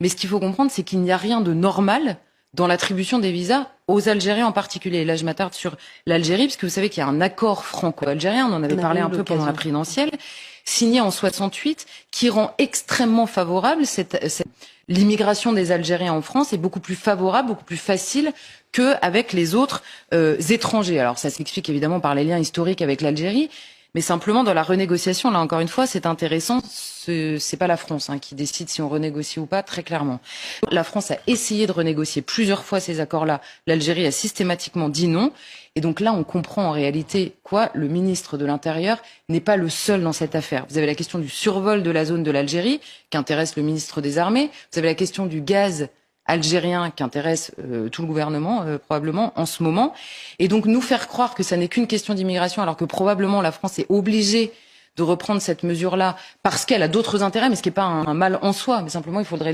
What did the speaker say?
Mais ce qu'il faut comprendre, c'est qu'il n'y a rien de normal dans l'attribution des visas aux Algériens en particulier. Et là, je m'attarde sur l'Algérie, parce que vous savez qu'il y a un accord franco-algérien, on en avait parlé un peu pendant la présidentielle, signé en 68, qui rend extrêmement favorable l'immigration des Algériens en France est beaucoup plus favorable, beaucoup plus facile qu'avec les autres étrangers. Alors ça s'explique évidemment par les liens historiques avec l'Algérie, mais simplement dans la renégociation, là encore une fois, c'est intéressant, c'est pas la France qui décide si on renégocie ou pas, très clairement. La France a essayé de renégocier plusieurs fois ces accords-là, l'Algérie a systématiquement dit non, et donc là on comprend en réalité le ministre de l'Intérieur n'est pas le seul dans cette affaire. Vous avez la question du survol de la zone de l'Algérie, qui intéresse le ministre des Armées, vous avez la question du gaz algérien qui intéresse tout le gouvernement probablement en ce moment, et donc nous faire croire que ça n'est qu'une question d'immigration alors que probablement la France est obligée de reprendre cette mesure-là parce qu'elle a d'autres intérêts, mais ce qui n'est pas un mal en soi, mais simplement il faudrait